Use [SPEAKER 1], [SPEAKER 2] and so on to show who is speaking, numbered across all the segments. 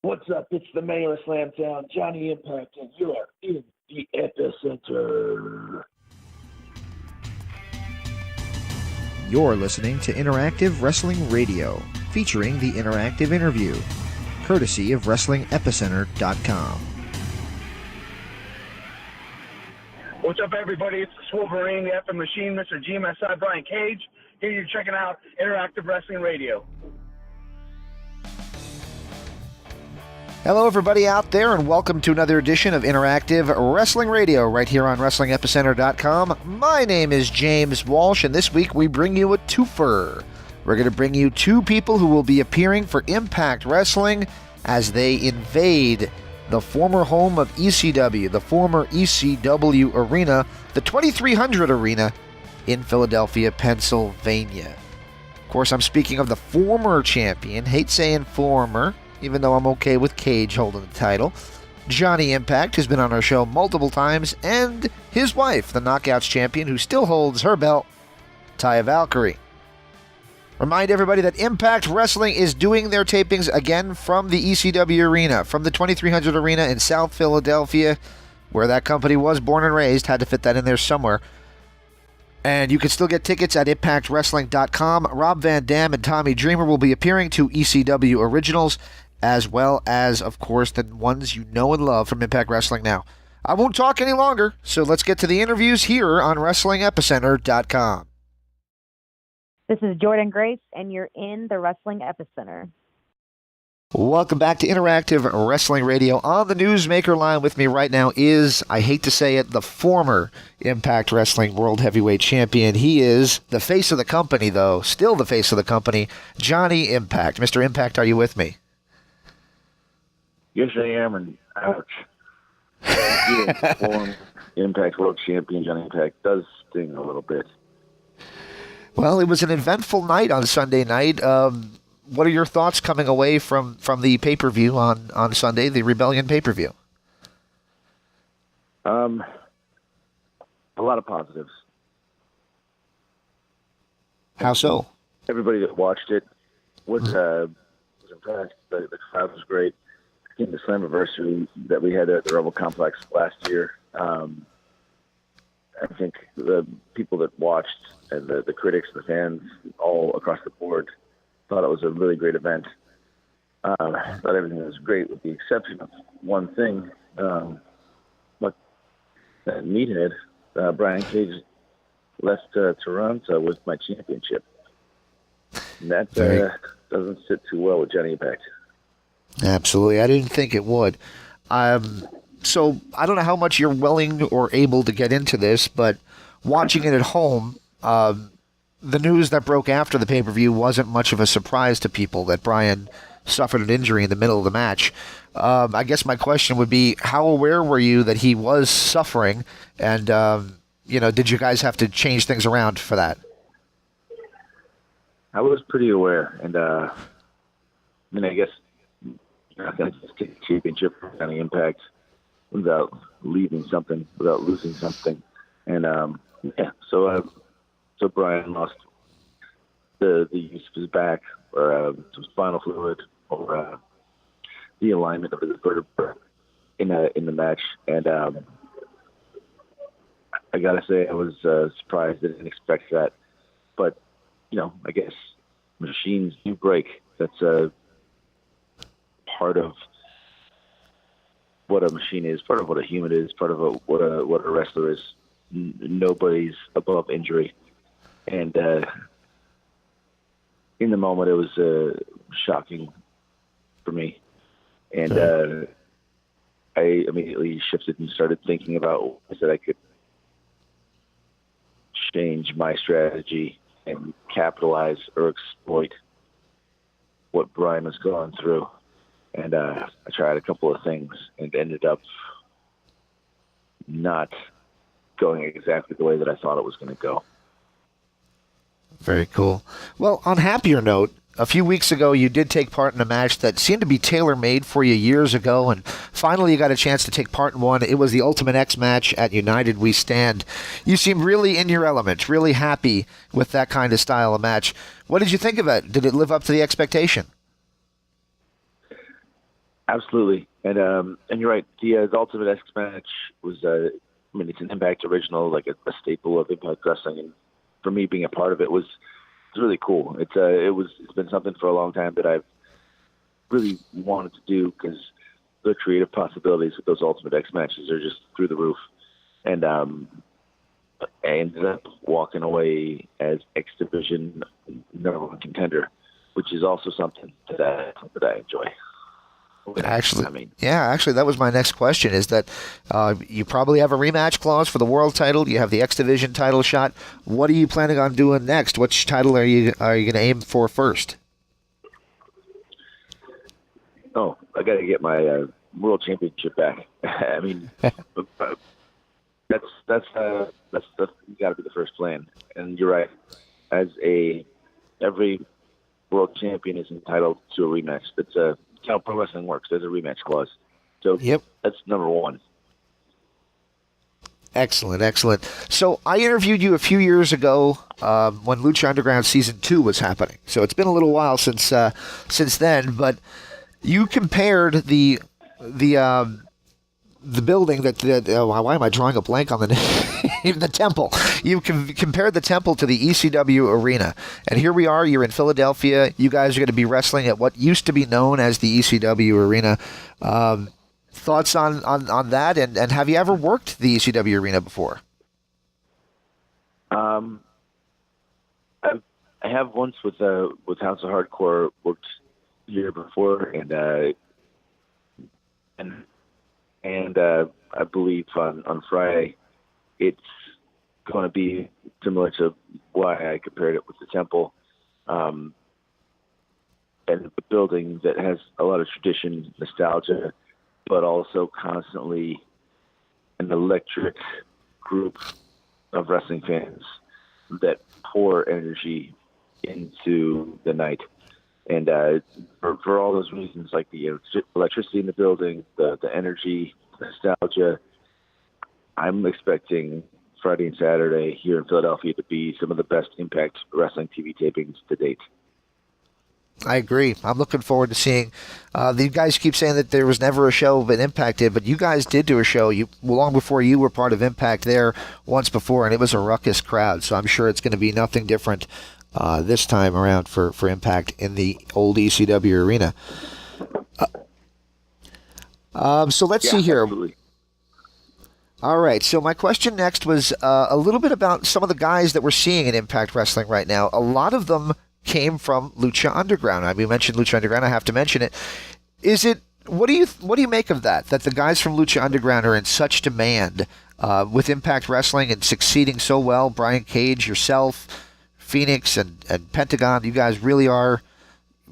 [SPEAKER 1] What's up? It's the mayor of Slamtown, Johnny Impact, and you are in the epicenter.
[SPEAKER 2] You're listening to Interactive Wrestling Radio, featuring the interactive interview, courtesy of WrestlingEpicenter.com.
[SPEAKER 3] What's up, everybody? It's the Wolverine, the effing machine, Mr. GMSI, Brian Cage. Here you're checking out Interactive Wrestling Radio.
[SPEAKER 2] Hello, everybody out there, and welcome to another edition of Interactive Wrestling Radio right here on WrestlingEpicenter.com. My name is James Walsh, and this week we bring you a twofer. We're going to bring you two people who will be appearing for Impact Wrestling as they invade the former home of ECW, the former ECW Arena, the 2300 Arena in Philadelphia, Pennsylvania. Of course, I'm speaking of the former champion, hate saying former, even though I'm okay with Cage holding the title, Johnny Impact, who's been on our show multiple times, and his wife, the Knockouts champion, who still holds her belt, Taya Valkyrie. Remind everybody that Impact Wrestling is doing their tapings again from the ECW Arena, from the 2300 Arena in South Philadelphia, where that company was born and raised. Had to fit that in there somewhere. And you can still get tickets at ImpactWrestling.com. Rob Van Dam and Tommy Dreamer will be appearing to ECW Originals, as well as, of course, the ones you know and love from Impact Wrestling now. I won't talk any longer, so let's get to the interviews here on WrestlingEpicenter.com.
[SPEAKER 4] This is Jordan Grace, and you're in the Wrestling Epicenter.
[SPEAKER 2] Welcome back to Interactive Wrestling Radio. On the Newsmaker line with me right now is, I hate to say it, the former Impact Wrestling World Heavyweight Champion. He is the face of the company, though, still the face of the company, Johnny Impact. Mr. Impact, are you with me?
[SPEAKER 5] Yes, I am, and ouch. Being former Impact World Champion Johnny Impact does sting a little bit.
[SPEAKER 2] Well, it was an eventful night on Sunday night. What are your thoughts coming away from the pay-per-view on Sunday, the Rebellion pay-per-view?
[SPEAKER 5] A lot of positives.
[SPEAKER 2] How so?
[SPEAKER 5] Everybody that watched it was impressed. The crowd was great. In the Slammiversary that we had at the Rebel Complex last year, I think the people that watched and the critics, the fans, all across the board thought it was a really great event. Thought everything was great with the exception of one thing. But that meathead, Brian Cage, left Toronto with my championship. And that doesn't sit too well with Johnny Impact.
[SPEAKER 2] Absolutely. I didn't think it would. So I don't know how much you're willing or able to get into this, but watching it at home, the news that broke after the pay-per-view wasn't much of a surprise to people that Brian suffered an injury in the middle of the match. I guess my question would be, how aware were you that he was suffering? And, did you guys have to change things around for that?
[SPEAKER 5] I was pretty aware. And, I guess you're not going to just take a championship for Johnny Impact without losing something. And, so Brian lost the use of his back, or some spinal fluid, or the alignment of his vertebra in the match. And I gotta say, I was surprised. I didn't expect that. But I guess machines do break. That's part of what a machine is, part of what a human is, part of what a wrestler is. Nobody's above injury. And in the moment, it was shocking for me. And I immediately shifted and started thinking about ways that I could change my strategy and capitalize or exploit what Brian was going through. And I tried a couple of things and ended up not going exactly the way that I thought it was going to go.
[SPEAKER 2] Very cool. Well, on a happier note, a few weeks ago you did take part in a match that seemed to be tailor-made for you years ago, and finally you got a chance to take part in one. It was the Ultimate X match at United We Stand. You seemed really in your element, really happy with that kind of style of match. What did you think of it? Did it live up to the expectation?
[SPEAKER 5] Absolutely, and you're right. The Ultimate X match was, it's an Impact original, like a staple of Impact Wrestling, and for me, being a part of it was really cool. It's been something for a long time that I've really wanted to do because the creative possibilities with those Ultimate X matches are just through the roof, and I ended up walking away as X Division #1 contender, which is also something that I enjoy.
[SPEAKER 2] Actually, that was my next question, is that you probably have a rematch clause for the world title. You have the X Division title shot. What are you planning on doing next? Which title are you going to aim for first?
[SPEAKER 5] Oh, I got to get my world championship back. I mean, that's got to be the first plan. And you're right. Every world champion is entitled to a rematch. That's how pro wrestling works. There's a rematch clause. So That's number one.
[SPEAKER 2] Excellent. So I interviewed you a few years ago when Lucha Underground Season 2 was happening. So it's been a little while since then, but you compared the building why am I drawing a blank on the name? The temple. You compared the temple to the ECW Arena. And here we are, you're in Philadelphia. You guys are going to be wrestling at what used to be known as the ECW Arena. Thoughts on that? And have you ever worked the ECW Arena before?
[SPEAKER 5] I have once with House of Hardcore, worked year before, and I believe on Friday it's going to be similar to why I compared it with the temple, and a building that has a lot of tradition, nostalgia, but also constantly an electric group of wrestling fans that pour energy into the night. And for all those reasons, like the electricity in the building, the energy, nostalgia, I'm expecting Friday and Saturday here in Philadelphia to be some of the best Impact Wrestling TV tapings to date.
[SPEAKER 2] I agree. I'm looking forward to seeing. You guys keep saying that there was never a show that Impact did, but you guys did do a show long before you were part of Impact there once before, and it was a ruckus crowd. So I'm sure it's going to be nothing different this time around for Impact in the old ECW Arena. So let's see here.
[SPEAKER 5] Absolutely.
[SPEAKER 2] All right, so my question next was a little bit about some of the guys that we're seeing in Impact Wrestling right now. A lot of them came from Lucha Underground. I mean, you mentioned Lucha Underground. I have to mention it. What do you make of that? That the guys from Lucha Underground are in such demand with Impact Wrestling and succeeding so well? Brian Cage, yourself, Phoenix, and Pentagon. You guys really are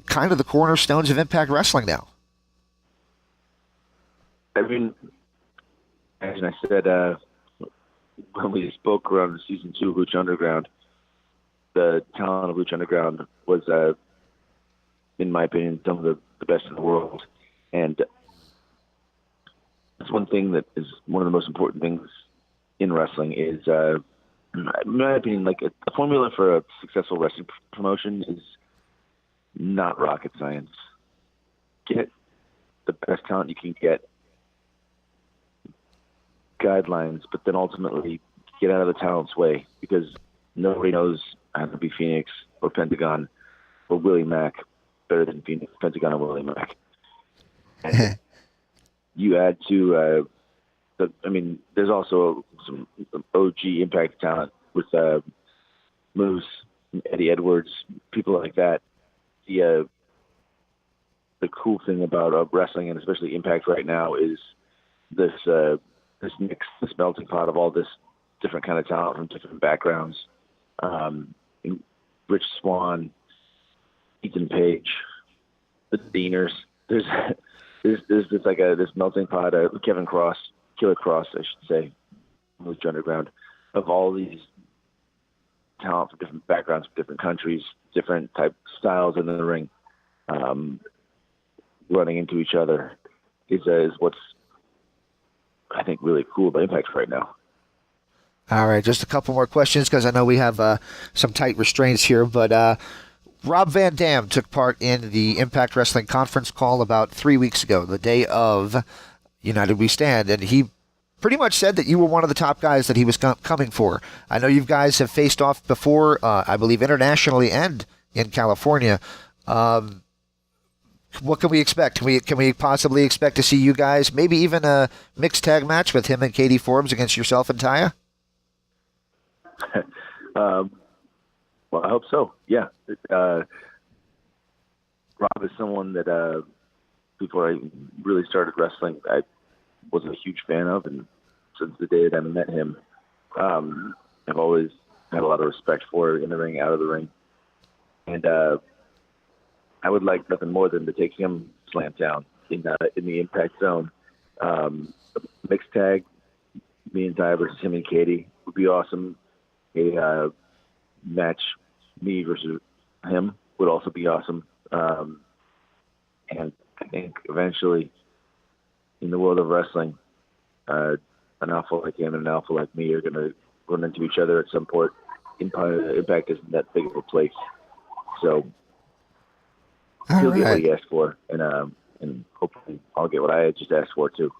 [SPEAKER 2] kind of the cornerstones of Impact Wrestling now.
[SPEAKER 5] I mean, as I said when we spoke around season 2 of Lucha Underground, the talent of Lucha Underground was, in my opinion, some of the best in the world. And that's one thing that is one of the most important things in wrestling is, in my opinion, like a formula for a successful wrestling promotion is not rocket science. Get the best talent you can get, guidelines, but then ultimately get out of the talent's way, because nobody knows how to be Phoenix or Pentagon or Willie Mack better than Phoenix, Pentagon, or Willie Mack. And you add to, there's also some OG Impact talent with Moose, Eddie Edwards, people like that. The cool thing about wrestling, and especially Impact right now, is this mix, this melting pot of all this different kind of talent from different backgrounds. Rich Swann, Ethan Page, the Deaners. There's this like this melting pot of Killer Cross, I should say, Lucha Underground, of all these talent from different backgrounds, from different countries, different type styles in the ring, running into each other is what's, I think, really cool about Impact right now.
[SPEAKER 2] All right, just a couple more questions because I know we have some tight restraints here. But Rob Van Dam took part in the Impact Wrestling conference call about 3 weeks ago, the day of United We Stand, and he pretty much said that you were one of the top guys that he was coming for. I know you guys have faced off before, I believe internationally and in California. What can we expect? Can we possibly expect to see you guys, maybe even a mixed tag match with him and Katie Forbes against yourself and Taya?
[SPEAKER 5] Well, I hope so. Yeah. Rob is someone that before I really started wrestling, I was a huge fan of, and since the day that I met him, I've always had a lot of respect for in the ring, out of the ring, and I would like nothing more than to take him slam down in the Impact Zone. Mixed tag, me and Ty versus him and Katie would be awesome. A match, me versus him, would also be awesome. And I think eventually, in the world of wrestling, an alpha like him and an alpha like me are going to run into each other at some point. Impact isn't that big of a place. So he'll get what he asked for, and hopefully I'll get what I just asked for too.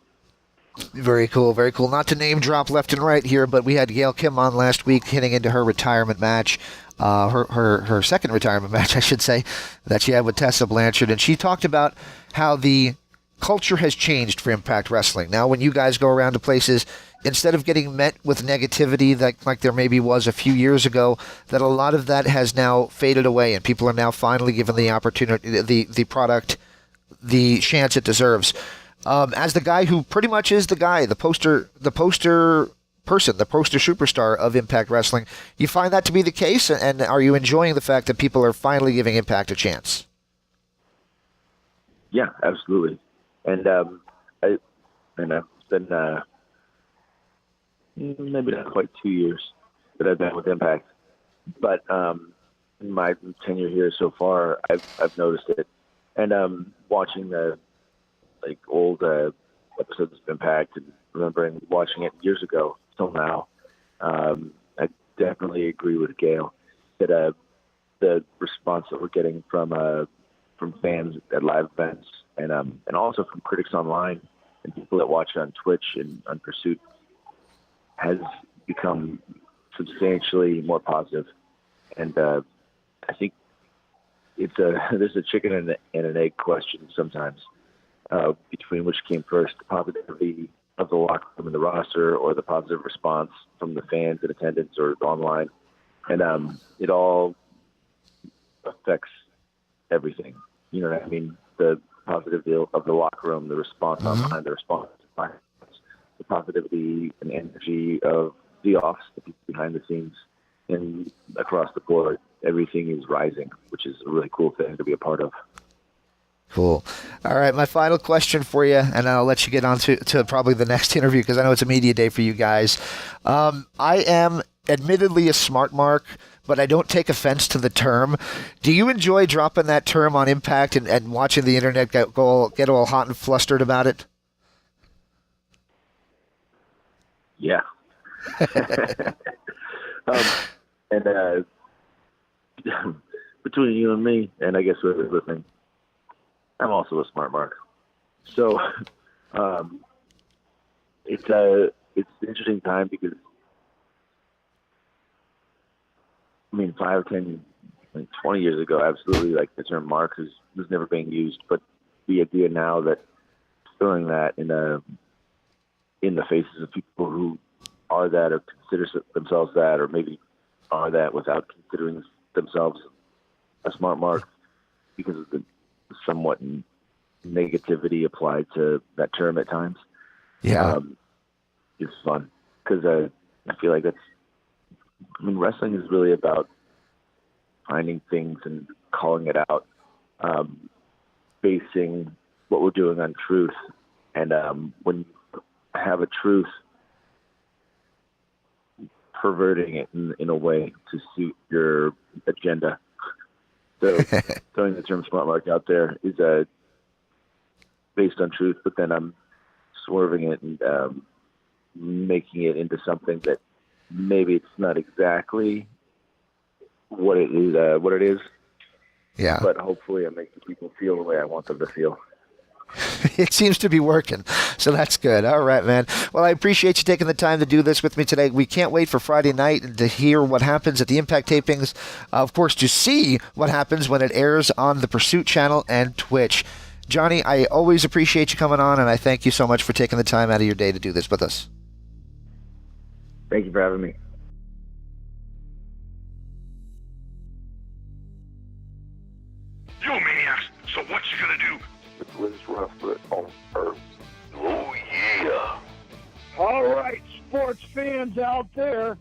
[SPEAKER 2] Very cool, very cool. Not to name drop left and right here, but we had Gail Kim on last week hitting into her retirement match, her second retirement match, I should say, that she had with Tessa Blanchard, and she talked about how the culture has changed for Impact Wrestling. Now, when you guys go around to places, instead of getting met with negativity that like there maybe was a few years ago, that a lot of that has now faded away, and people are now finally given the opportunity, the product, the chance it deserves. As the guy who pretty much is the guy, the poster person, the poster superstar of Impact Wrestling, you find that to be the case, and are you enjoying the fact that people are finally giving Impact a chance?
[SPEAKER 5] Yeah, absolutely. And it's been maybe not quite 2 years that I've been with Impact, but in my tenure here so far, I've noticed it. And watching the old episodes of Impact and remembering watching it years ago till now, I definitely agree with Gail that the response that we're getting from fans at live events and also from critics online and people that watch it on Twitch and on Pursuit has become substantially more positive. And I think there's a chicken and an egg question sometimes between which came first, the positivity of the locker room and the roster, or the positive response from the fans in attendance or online. And it all affects everything. You know what I mean? The positivity of the locker room, the response online, the response to fans, the positivity and energy of the office, the people behind the scenes, and across the board, everything is rising, which is a really cool thing to be a part of.
[SPEAKER 2] Cool. All right, my final question for you, and I'll let you get on to probably the next interview because I know it's a media day for you guys. I am admittedly a smart mark, but I don't take offense to the term. Do you enjoy dropping that term on Impact and watching the internet get all hot and flustered about it?
[SPEAKER 5] Yeah. And between you and me, and I guess whoever's listening, I'm also a smart mark. So it's an interesting time because, 5, 10, 20 years ago, absolutely, the term mark was never being used. But the idea now that throwing that in the faces of people who are that or consider themselves that, or maybe are that without considering themselves a smart mark because of the somewhat negativity applied to that term at times.
[SPEAKER 2] Yeah.
[SPEAKER 5] It's fun because I feel like wrestling is really about finding things and calling it out, basing what we're doing on truth. And when you have a truth, perverting it in a way to suit your agenda. So throwing the term smart mark out there is based on truth, but then I'm swerving it and making it into something that maybe it's not exactly what it is.
[SPEAKER 2] Yeah.
[SPEAKER 5] But hopefully I'm making people feel the way I want them to feel.
[SPEAKER 2] It seems to be working, so that's good. All right, man. Well, I appreciate you taking the time to do this with me today. We can't wait for Friday night and to hear what happens at the Impact tapings. Of course, to see what happens when it airs on the Pursuit channel and Twitch. Johnny, I always appreciate you coming on, and I thank you so much for taking the time out of your day to do this with us.
[SPEAKER 5] Thank you for having me.
[SPEAKER 6] Yo, maniacs, so what you gonna do?
[SPEAKER 7] The greatest wrestler on earth.
[SPEAKER 6] Oh, yeah.
[SPEAKER 1] All right, sports fans out there.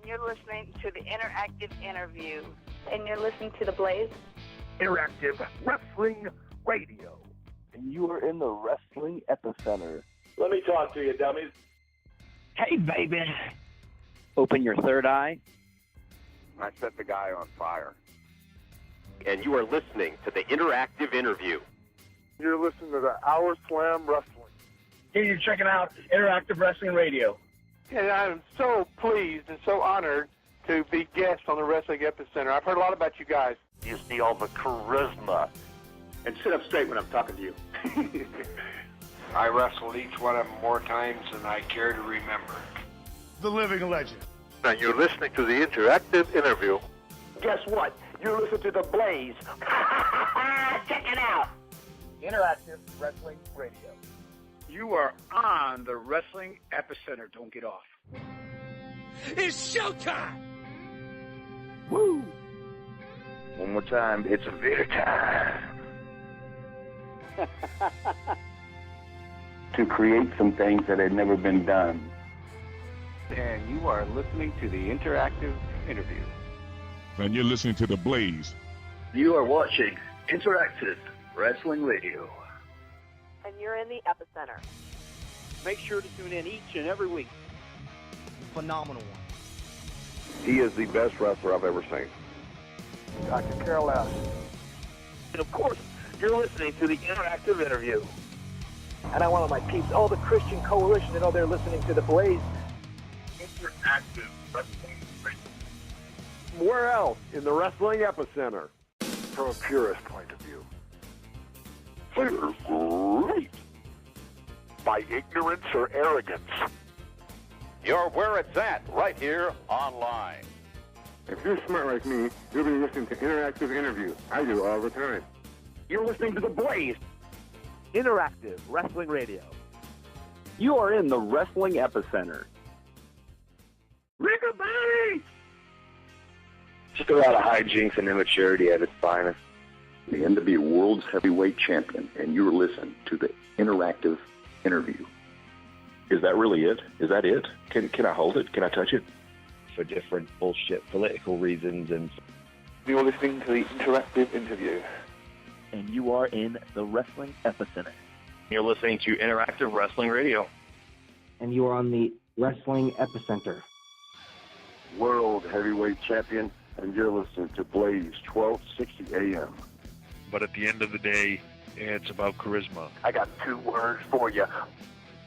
[SPEAKER 8] You're listening to the Interactive Interview. And you're listening to The Blaze.
[SPEAKER 6] Interactive Wrestling Radio.
[SPEAKER 7] And you are in the wrestling epicenter.
[SPEAKER 3] Let me talk to you, dummies.
[SPEAKER 1] Hey, baby.
[SPEAKER 9] Open your third eye.
[SPEAKER 7] I set the guy on fire.
[SPEAKER 10] And you are listening to the Interactive Interview.
[SPEAKER 7] You're listening to the Hour Slam Wrestling.
[SPEAKER 3] Here you're checking out Interactive Wrestling Radio.
[SPEAKER 11] And I'm so pleased and so honored to be guest on the Wrestling Epicenter. I've heard a lot about you guys.
[SPEAKER 6] You see all the charisma.
[SPEAKER 3] And sit up straight when I'm talking to you.
[SPEAKER 6] I wrestled each one of them more times than I care to remember.
[SPEAKER 3] The living legend.
[SPEAKER 7] And you're listening to the Interactive Interview.
[SPEAKER 3] Guess what? You listen to The Blaze. Check it out. Interactive Wrestling Radio.
[SPEAKER 11] You are on the Wrestling Epicenter. Don't get off.
[SPEAKER 6] It's showtime!
[SPEAKER 3] Woo!
[SPEAKER 7] One more time, it's a beer time. To create some things that had never been done.
[SPEAKER 11] And you are listening to the Interactive Interview.
[SPEAKER 6] And you're listening to The Blaze.
[SPEAKER 3] You are watching Interactive Wrestling Radio.
[SPEAKER 8] And you're in the Epicenter.
[SPEAKER 9] Make sure to tune in each and every week. Phenomenal one.
[SPEAKER 7] He is the best wrestler I've ever seen.
[SPEAKER 3] I could care less. And of course, you're listening to the Interactive Interview. And I want all my peeps, all the Christian coalition, to know they're listening to The Blaze.
[SPEAKER 6] Interactive Wrestling Radio.
[SPEAKER 7] Where else in the Wrestling Epicenter?
[SPEAKER 6] From a purist point of view. They're great. By ignorance or arrogance.
[SPEAKER 10] You're where it's at, right here online.
[SPEAKER 7] If you're smart like me, you'll be listening to Interactive Interview. I do all the time.
[SPEAKER 3] You're listening to The Blaze.
[SPEAKER 9] Interactive Wrestling Radio. You are in the Wrestling Epicenter.
[SPEAKER 3] Rickabody!
[SPEAKER 5] Just a lot of hijinks and immaturity at its finest.
[SPEAKER 7] The NWA World's Heavyweight Champion, and you're listening to the Interactive Interview.
[SPEAKER 5] Is that really it? Is that it? Can I hold it? Can I touch it?
[SPEAKER 9] For different bullshit political reasons. And
[SPEAKER 11] You're listening to the Interactive Interview.
[SPEAKER 9] and you are in the Wrestling Epicenter.
[SPEAKER 10] You're listening to Interactive Wrestling Radio.
[SPEAKER 9] And you are on the Wrestling Epicenter.
[SPEAKER 7] World Heavyweight Champion, and you're listening to Blaze 1260 AM.
[SPEAKER 6] But at the end of the day, it's about charisma.
[SPEAKER 3] I got 2 words for you.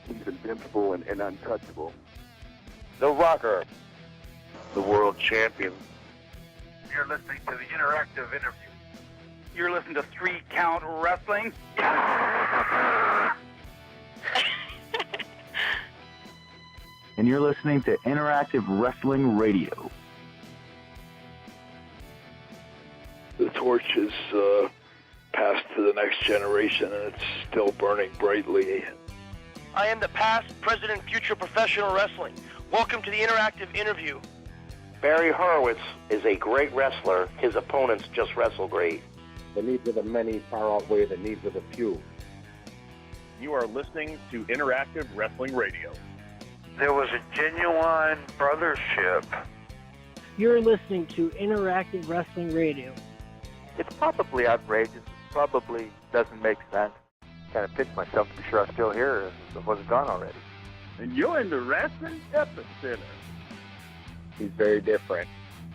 [SPEAKER 7] He's invincible and untouchable.
[SPEAKER 10] The Rocker.
[SPEAKER 7] The World Champion.
[SPEAKER 3] You're listening to the Interactive Interview.
[SPEAKER 11] You're listening to 3 Count Wrestling.
[SPEAKER 9] And you're listening to Interactive Wrestling Radio.
[SPEAKER 6] The torch is passed to the next generation, and it's still burning brightly.
[SPEAKER 10] I am the past, present, and future professional wrestling. Welcome to the Interactive Interview. Barry Horowitz is a great wrestler. His opponents just wrestle great.
[SPEAKER 7] The needs of the many far outweigh the needs of the few.
[SPEAKER 10] You are listening to Interactive Wrestling Radio.
[SPEAKER 6] There was a genuine brothership.
[SPEAKER 12] You're listening to Interactive Wrestling Radio.
[SPEAKER 11] It's probably outrageous. It probably doesn't make sense. Kind of pinch myself to be sure I'm still here if it wasn't gone already.
[SPEAKER 3] And you're in the Wrestling Epicenter.
[SPEAKER 7] He's very different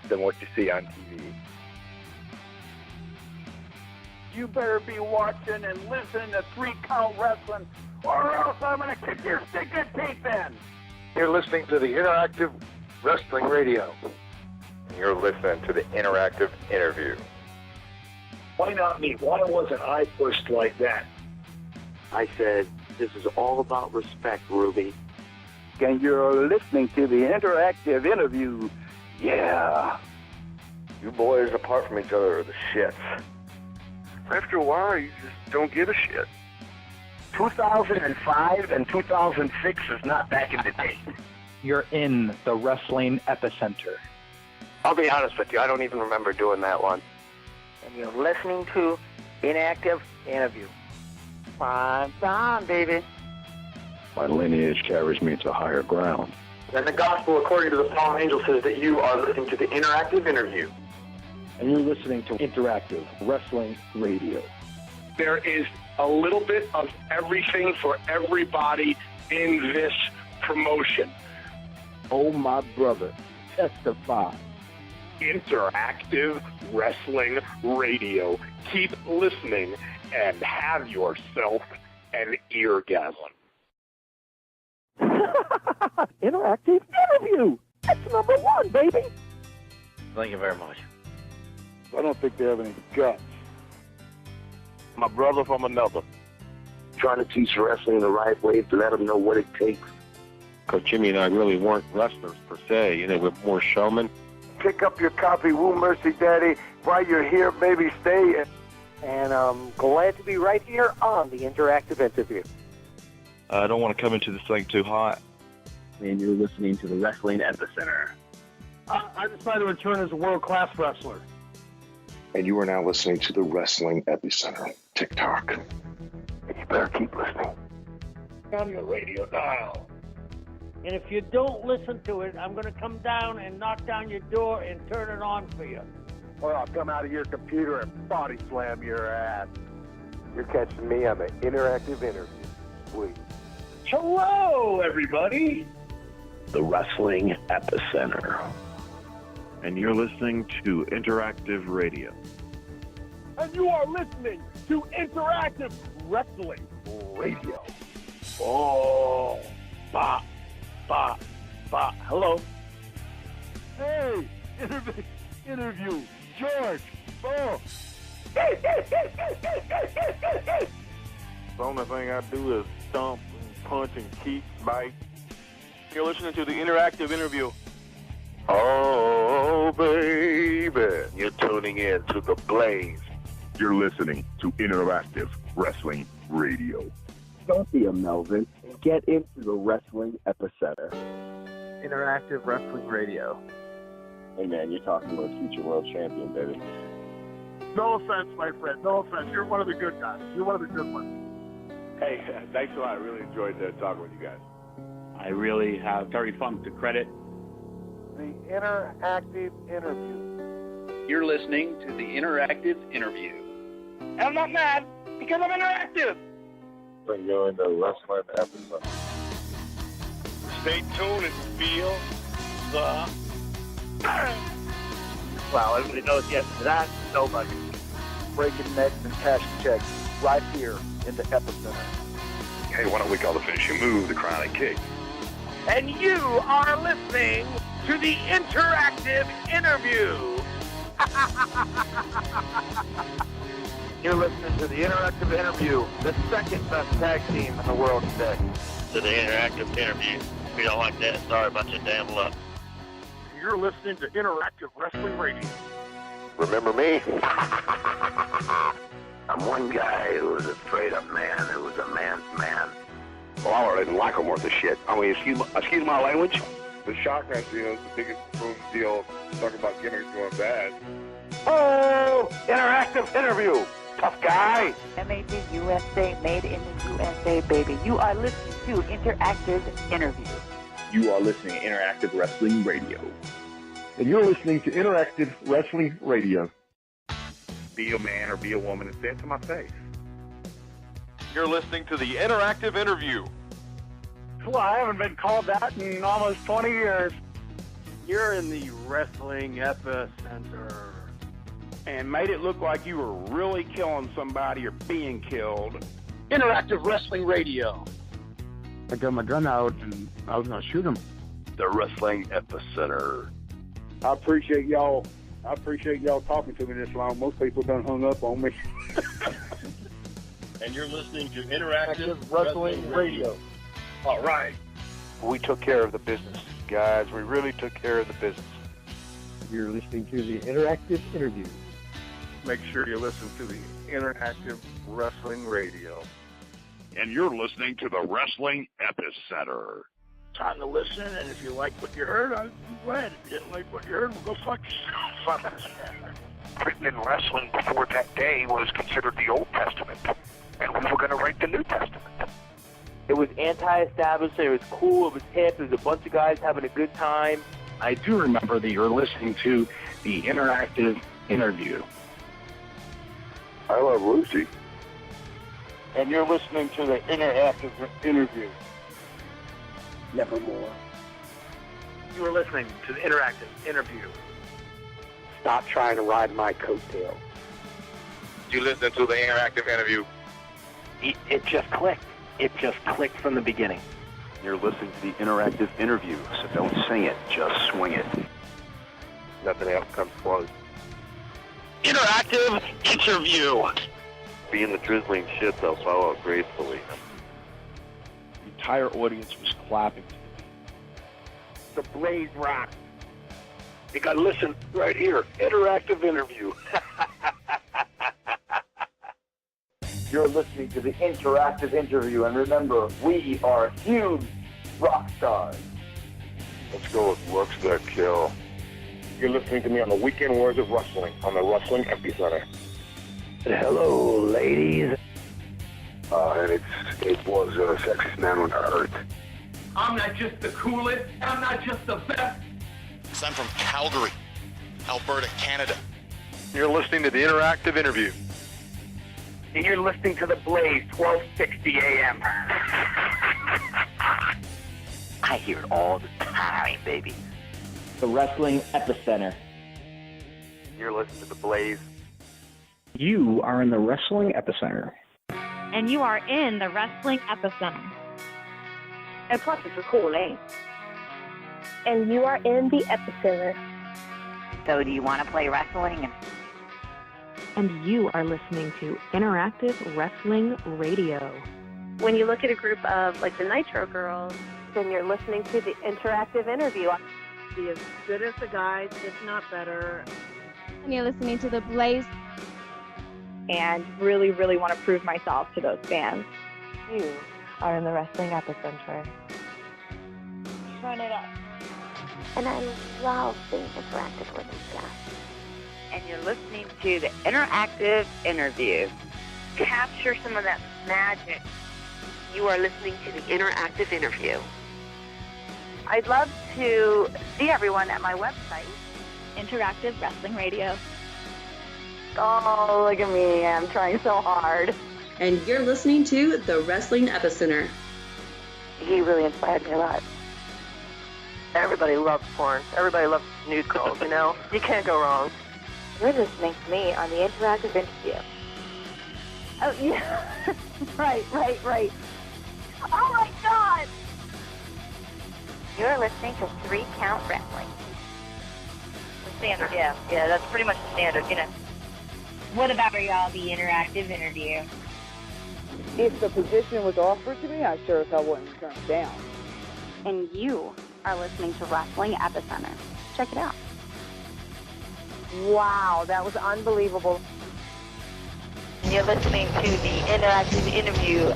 [SPEAKER 7] than what you see on TV.
[SPEAKER 3] You better be watching and listening to 3 Count Wrestling, or else I'm going to kick your stinking teeth in.
[SPEAKER 7] You're listening to the Interactive Wrestling Radio.
[SPEAKER 10] You're listening to the Interactive Interview.
[SPEAKER 1] Why not me? Why wasn't I pushed like that?
[SPEAKER 3] I said, this is all about respect, Ruby.
[SPEAKER 7] And you're listening to the interactive interview. Yeah.
[SPEAKER 6] You boys, apart from each other, are the shits. After a while, you just don't give a shit.
[SPEAKER 1] 2005 and 2006 is not back in the day.
[SPEAKER 9] You're in the wrestling epicenter.
[SPEAKER 10] I'll be honest with you, I don't even remember doing that one.
[SPEAKER 3] And you're listening to Inactive Interview. Prime time, baby.
[SPEAKER 7] My lineage carries me to higher ground.
[SPEAKER 10] And the gospel, according to the fallen angel, says that you are listening to the interactive interview.
[SPEAKER 9] And you're listening to Interactive Wrestling Radio.
[SPEAKER 6] There is a little bit of everything for everybody in this promotion.
[SPEAKER 7] Oh, my brother, testify.
[SPEAKER 6] Interactive Wrestling Radio. Keep listening and have yourself an eargasm.
[SPEAKER 12] Interactive interview. That's #1, baby.
[SPEAKER 10] Thank you very much.
[SPEAKER 7] I don't think they have any guts.
[SPEAKER 6] My brother from another.
[SPEAKER 5] Trying to teach wrestling the right way to let them know what it takes.
[SPEAKER 7] Because Jimmy and I really weren't wrestlers per se. We're more showmen. Pick up your copy, Woo Mercy Daddy. While you're here, baby, stay.
[SPEAKER 3] And I'm glad to be right here on the Interactive Interview.
[SPEAKER 13] I don't want to come into this thing too hot.
[SPEAKER 5] And you're listening to the Wrestling Epicenter.
[SPEAKER 12] I decided to return as a world-class wrestler.
[SPEAKER 6] And you are now listening to the Wrestling Epicenter. TikTok.
[SPEAKER 5] You better keep listening.
[SPEAKER 1] On your radio dial.
[SPEAKER 12] And if you don't listen to it, I'm going to come down and knock down your door and turn it on for you.
[SPEAKER 7] Or I'll come out of your computer and body slam your ass.
[SPEAKER 3] You're catching me on the Interactive Interview. Sweet.
[SPEAKER 1] Hello, everybody. The Wrestling Epicenter.
[SPEAKER 6] And you're listening to Interactive Radio.
[SPEAKER 7] And you are listening to Interactive Wrestling Radio.
[SPEAKER 1] Oh, ba, ba, ba. Hello.
[SPEAKER 7] Hey, interview, George. Oh.
[SPEAKER 6] The only thing I do is stomp and punch and kick, bite.
[SPEAKER 10] You're listening to the Interactive Interview.
[SPEAKER 6] Oh, baby. You're tuning in to The Blaze. You're listening to Interactive Wrestling Radio.
[SPEAKER 5] Don't be a Melvin. Get into the Wrestling Epicenter.
[SPEAKER 11] Interactive Wrestling Radio.
[SPEAKER 5] Hey, man, you're talking to a future world champion, baby.
[SPEAKER 7] No offense, my friend. No offense. You're one of the good guys. You're one of the good ones.
[SPEAKER 6] Hey, thanks a lot. I really enjoyed talking with you guys.
[SPEAKER 14] I really have Terry Funk to credit.
[SPEAKER 3] The Interactive Interview.
[SPEAKER 14] You're listening to the Interactive Interview.
[SPEAKER 10] I'm not mad because I'm interactive.
[SPEAKER 5] Bring you into the Wrestling Epicenter.
[SPEAKER 6] Stay tuned and feel the...
[SPEAKER 3] Wow, everybody knows yes to that. Nobody. Breaking necks and cashing checks right here in the Epicenter.
[SPEAKER 6] Hey, why don't we call the finishing move the Chronic Kick?
[SPEAKER 10] And you are listening to the Interactive Interview.
[SPEAKER 3] You're listening to the Interactive Interview, the second best tag team in the world today.
[SPEAKER 10] To the Interactive Interview. If you don't like that, sorry about your damn luck.
[SPEAKER 6] You're listening to Interactive Wrestling Radio. Remember me?
[SPEAKER 5] I'm one guy who was afraid of man, who was a man's man.
[SPEAKER 6] Well, I already didn't like him worth of shit. I mean, excuse my language. The shotgun deal is the biggest boom deal. Talking about gimmicks going bad.
[SPEAKER 3] Oh, Interactive Interview. Tough guy.
[SPEAKER 8] MAD USA, made in the USA, baby. You are listening to Interactive Interview.
[SPEAKER 6] You are listening to Interactive Wrestling Radio.
[SPEAKER 7] And you're listening to Interactive Wrestling Radio.
[SPEAKER 6] Be a man or be a woman and say it to my face.
[SPEAKER 10] You're listening to the Interactive Interview.
[SPEAKER 12] Well, I haven't been called that in almost 20 years.
[SPEAKER 9] You're in the Wrestling Epicenter. And made it look like you were really killing somebody or being killed.
[SPEAKER 12] Interactive Wrestling Radio.
[SPEAKER 7] I got my gun out and I was going to shoot him.
[SPEAKER 6] The Wrestling Epicenter.
[SPEAKER 7] I appreciate y'all
[SPEAKER 9] I appreciate y'all talking to me this long. Most people done hung up on me.
[SPEAKER 15] And you're listening to Interactive
[SPEAKER 3] Wrestling Radio.
[SPEAKER 15] All right.
[SPEAKER 11] We took care of the business, guys. We really took care of the business.
[SPEAKER 3] You're listening to the Interactive Interview.
[SPEAKER 7] Make sure you listen to the Interactive Wrestling Radio.
[SPEAKER 6] And you're listening to the Wrestling Epicenter.
[SPEAKER 1] Time to listen, and if you like what you heard, I'm glad. If you didn't like what you heard, well, go fuck yourself.
[SPEAKER 6] Written in wrestling before that day was considered the Old Testament, and we were going to write the New Testament.
[SPEAKER 3] It was anti-establishment. It was cool. It was hip. There was a bunch of guys having a good time.
[SPEAKER 14] I do remember that you're listening to the Interactive Interview.
[SPEAKER 6] I love Lucy.
[SPEAKER 11] And you're listening to the Interactive Interview.
[SPEAKER 3] Nevermore.
[SPEAKER 10] You are listening to the Interactive Interview.
[SPEAKER 3] Stop trying to ride my coattail.
[SPEAKER 7] You listen to the Interactive Interview.
[SPEAKER 10] It just clicked. It just clicked from the beginning.
[SPEAKER 13] You're listening to the Interactive Interview, so don't sing it, just swing it.
[SPEAKER 7] Nothing else comes close.
[SPEAKER 10] Interactive Interview.
[SPEAKER 7] Being the drizzling shit, they'll follow it gracefully.
[SPEAKER 13] The entire audience was clapping.
[SPEAKER 3] The Blaze Rock.
[SPEAKER 6] You got to listen right here. Interactive Interview.
[SPEAKER 3] You're listening to the Interactive Interview, and remember, we are huge rock stars.
[SPEAKER 7] Let's go with looks that kill. You're listening to me on the Weekend Wars of Wrestling on the Wrestling Epicenter.
[SPEAKER 3] Hello, ladies.
[SPEAKER 6] And it was the sexiest man on earth.
[SPEAKER 10] I'm not just the coolest. I'm not just the best.
[SPEAKER 16] I'm from Calgary, Alberta, Canada.
[SPEAKER 7] You're listening to the Interactive Interview.
[SPEAKER 3] And you're listening to The Blaze, 1260 AM.
[SPEAKER 10] I hear it all the time, baby.
[SPEAKER 3] The Wrestling Epicenter.
[SPEAKER 11] You're listening to The Blaze.
[SPEAKER 17] You are in the Wrestling Epicenter.
[SPEAKER 4] And you are in the Wrestling Epicenter.
[SPEAKER 18] And plus, it's a cool name. And you are in the Epicenter.
[SPEAKER 8] So do you want to play wrestling?
[SPEAKER 4] And you are listening to Interactive Wrestling Radio.
[SPEAKER 18] When you look at a group of, like, the Nitro Girls, then you're listening to the Interactive Interview.
[SPEAKER 19] Be as good as the guys, if not better.
[SPEAKER 20] And you're listening to The Blaze.
[SPEAKER 4] And really, really want to prove myself to those fans.
[SPEAKER 18] You are in the Wrestling Epicenter.
[SPEAKER 4] Turn it up.
[SPEAKER 18] And I love being interactive with these guys.
[SPEAKER 8] And you're listening to the Interactive Interview.
[SPEAKER 18] Capture some of that magic.
[SPEAKER 8] You are listening to the Interactive Interview.
[SPEAKER 18] I'd love to see everyone at my website.
[SPEAKER 20] Interactive Wrestling Radio.
[SPEAKER 18] Oh, look at me. I'm trying so hard.
[SPEAKER 21] And you're listening to the Wrestling Epicenter.
[SPEAKER 18] He really inspired me a lot. Everybody loves porn. Everybody loves nude girls, you know? You can't go wrong. You're listening to me on the Interactive Interview. Oh, yeah. right. Oh, my God.
[SPEAKER 8] You're listening to 3 Count Wrestling.
[SPEAKER 18] The standard, yeah. Yeah, that's pretty much the standard, you know.
[SPEAKER 4] What about y'all, the Interactive Interview?
[SPEAKER 22] If the position was offered to me, I sure as hell wouldn't turn it down.
[SPEAKER 8] And you are listening to Wrestling Epicenter. Check it out.
[SPEAKER 18] Wow, that was unbelievable. You're listening to the Interactive Interview.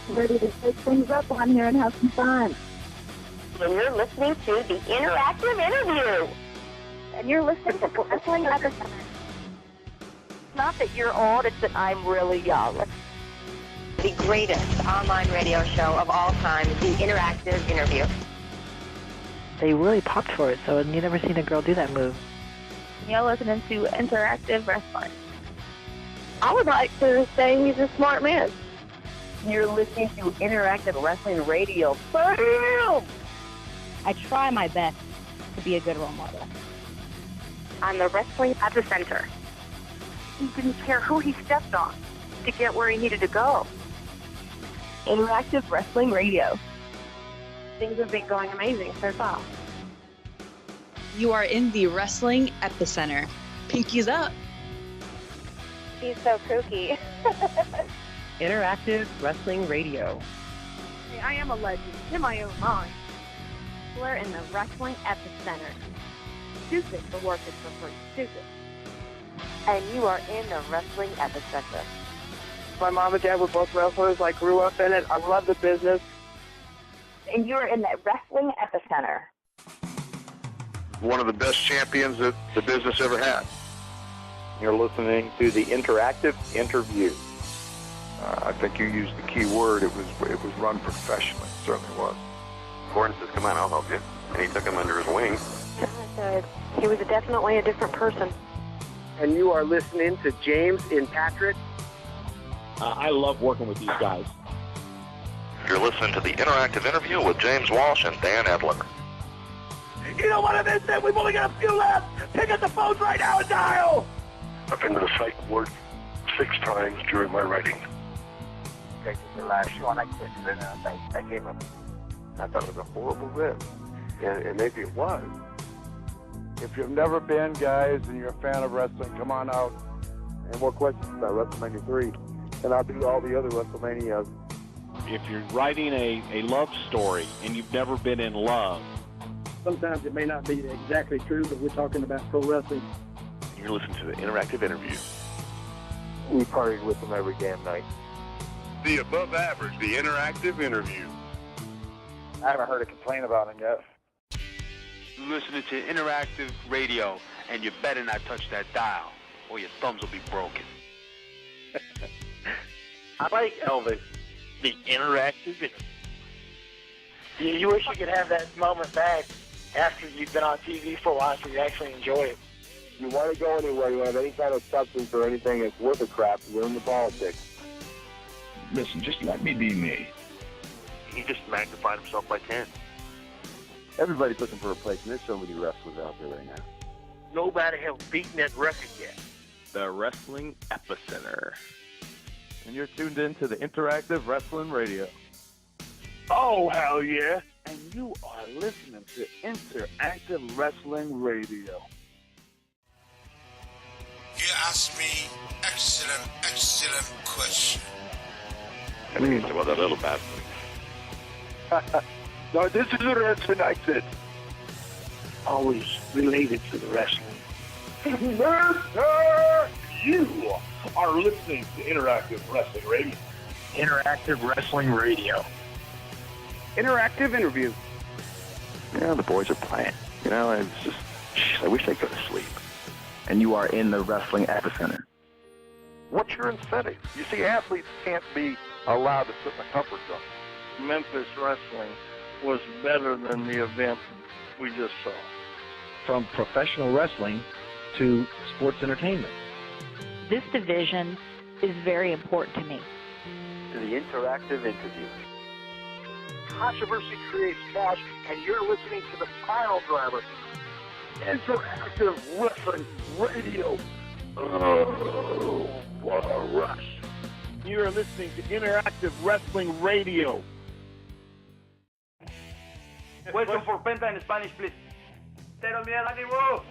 [SPEAKER 21] Ready to shake things up on here and have some fun.
[SPEAKER 18] And you're listening to the Interactive Interview. And you're listening to Wrestling Epicenter. It's not that you're old, it's that I'm really young. The greatest online radio show of all time, the Interactive Interview.
[SPEAKER 23] They really popped for it, so you never seen a girl do that move.
[SPEAKER 18] You're listening to Interactive Wrestling. I would like to say he's a smart man. You're listening to Interactive Wrestling Radio. Bam!
[SPEAKER 4] I try my best to be a good role model.
[SPEAKER 18] On the Wrestling Epicenter. He didn't care who he stepped on to get where he needed to go. Interactive Wrestling Radio. Things have been going amazing so far.
[SPEAKER 2] You are in the wrestling epicenter. Pinkies up.
[SPEAKER 18] He's so kooky.
[SPEAKER 23] Interactive Wrestling Radio.
[SPEAKER 19] Hey, I am a legend in my own mind.
[SPEAKER 4] We're in the wrestling epicenter.
[SPEAKER 19] Stupid for working for free. Stupid.
[SPEAKER 8] And you are in the wrestling epicenter.
[SPEAKER 22] My mom and dad were both wrestlers. I grew up in it. I love the business.
[SPEAKER 8] And you are in the wrestling epicenter.
[SPEAKER 7] One of the best champions that the business ever had.
[SPEAKER 11] You're listening to the interactive interview.
[SPEAKER 7] I think you used the key word. It was run professionally. It certainly was.
[SPEAKER 6] Gordon says, come on, I'll help you. And he took him under his wing.
[SPEAKER 18] He was definitely a different person.
[SPEAKER 3] And you are listening to James and Patrick.
[SPEAKER 15] I love working with these guys.
[SPEAKER 10] You're listening to the interactive interview with James Walsh and Dan Edler.
[SPEAKER 3] You know what it is, then? We've only got a few left. Pick up the phones right now and dial.
[SPEAKER 6] I've been to the psych ward 6 times during my writing.
[SPEAKER 11] This is the last show, and I couldn't. I gave up. I thought it was a horrible riff.
[SPEAKER 7] And maybe it was. If you've never been, guys, and you're a fan of wrestling, come on out. Any more questions about WrestleMania 3? And I'll do all the other WrestleManias.
[SPEAKER 5] If you're writing a love story and you've never been in love,
[SPEAKER 3] sometimes it may not be exactly true, but we're talking about pro wrestling.
[SPEAKER 6] You're listening to the interactive interview.
[SPEAKER 11] We partied with them every damn night.
[SPEAKER 6] The above average, the interactive interview.
[SPEAKER 11] I haven't heard a complaint about him yet.
[SPEAKER 9] You're listening to interactive radio, and you better not touch that dial, or your thumbs will be broken.
[SPEAKER 15] I like Elvis, the interactive interview. You wish you could have that moment back after you've been on TV for a while so you actually enjoy it.
[SPEAKER 7] You want to go anywhere, you have any kind of substance or anything that's worth a crap, you're in the politics.
[SPEAKER 14] Listen, just let me be me.
[SPEAKER 6] He just magnified himself by 10.
[SPEAKER 7] Everybody's looking for a place, and there's so many wrestlers out there right now.
[SPEAKER 15] Nobody has beaten that record yet.
[SPEAKER 13] The Wrestling Epicenter.
[SPEAKER 7] And you're tuned in to the Interactive Wrestling Radio.
[SPEAKER 15] Oh, hell yeah. And you are listening to Interactive Wrestling Radio.
[SPEAKER 16] You asked me excellent question.
[SPEAKER 6] I think it's about that little bastard.
[SPEAKER 15] No, this is a wrestling accent. Always related to the wrestling. You are listening to Interactive Wrestling Radio. Interactive Wrestling Radio.
[SPEAKER 3] Interactive interview.
[SPEAKER 6] Yeah, the boys are playing. You know, it's just, I wish they could have sleep.
[SPEAKER 17] And you are in the wrestling epicenter.
[SPEAKER 6] What's your incentive? You see, athletes can't be allowed to sit in the comfort zone.
[SPEAKER 15] Memphis Wrestling was better than the event we just saw.
[SPEAKER 17] From professional wrestling to sports entertainment.
[SPEAKER 4] This division is very important to me.
[SPEAKER 11] To the interactive interview.
[SPEAKER 3] Controversy creates cash, and you're listening to the Pile Driver. Interactive Wrestling Radio. Oh, what a rush. You are listening to Interactive Wrestling Radio.
[SPEAKER 12] Question for Penta in Spanish, please. Cero miedo, ánimo.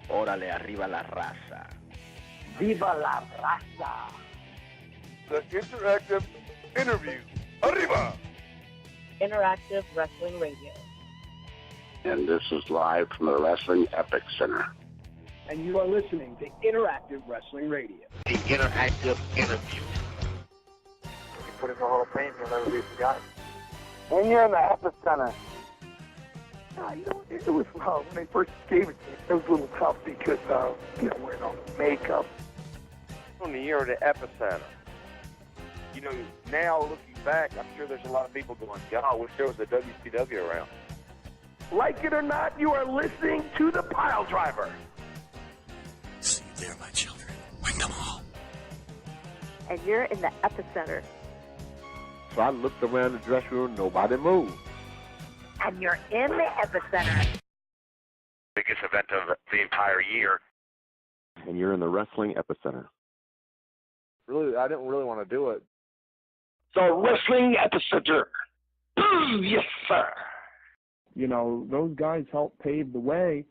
[SPEAKER 14] Órale, arriba la raza.
[SPEAKER 3] Viva la raza.
[SPEAKER 6] The interactive interview. Arriba!
[SPEAKER 19] Interactive Wrestling Radio.
[SPEAKER 14] And this is live from the Wrestling Epic Center.
[SPEAKER 3] And you are listening to Interactive Wrestling Radio.
[SPEAKER 16] The interactive interview.
[SPEAKER 11] You put in the Hall of Fame, you'll never be forgotten.
[SPEAKER 22] And you're in the epicenter.
[SPEAKER 3] You know, it was when they first gave it to me, it was a little tough because, wearing all the makeup.
[SPEAKER 11] From the year of the epicenter. You know, now looking back, I'm sure there's a lot of people going, God, I wish there was a WCW around.
[SPEAKER 3] Like it or not, you are listening to the Pile Driver.
[SPEAKER 16] See you there, my children. Bring them all.
[SPEAKER 18] And you're in the epicenter.
[SPEAKER 7] So I looked around the dressing room, nobody moved.
[SPEAKER 18] And you're in the epicenter.
[SPEAKER 6] Biggest event of the entire year.
[SPEAKER 7] And you're in the Wrestling Epicenter. Really, I didn't really want to do it.
[SPEAKER 15] The Wrestling Epicenter. Yes, sir.
[SPEAKER 1] You know, those guys helped pave the way.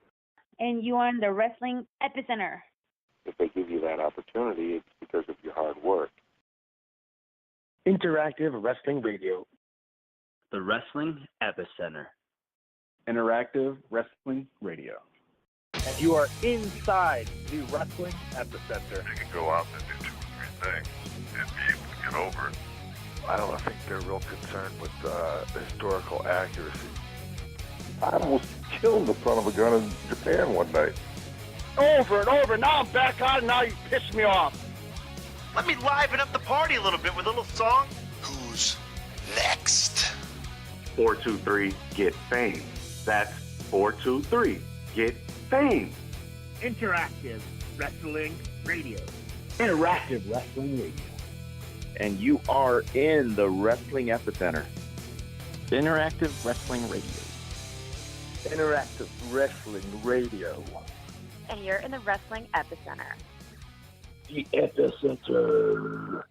[SPEAKER 20] And you are in the Wrestling Epicenter.
[SPEAKER 11] If they give you that opportunity, it's because of your hard work.
[SPEAKER 21] Interactive Wrestling Radio.
[SPEAKER 24] The Wrestling Epicenter.
[SPEAKER 13] Interactive Wrestling Radio.
[SPEAKER 21] And you are inside the Wrestling Epicenter.
[SPEAKER 6] You can go out and do 2 or 3 things and be able to get over it.
[SPEAKER 7] I don't think they're real concerned with historical accuracy.
[SPEAKER 6] I almost killed the son of a gun in Japan one night.
[SPEAKER 9] Over and over. Now I'm back on, and now you piss me off.
[SPEAKER 10] Let me liven up the party a little bit with a little song.
[SPEAKER 16] Who's next?
[SPEAKER 13] 423 Get Fame. That's 423 Get Fame.
[SPEAKER 21] Interactive Wrestling Radio.
[SPEAKER 17] Interactive Wrestling Radio.
[SPEAKER 25] And you are in the Wrestling Epicenter.
[SPEAKER 13] Interactive Wrestling Radio.
[SPEAKER 21] Interactive Wrestling Radio.
[SPEAKER 18] And you're in the Wrestling Epicenter.
[SPEAKER 17] The Epicenter.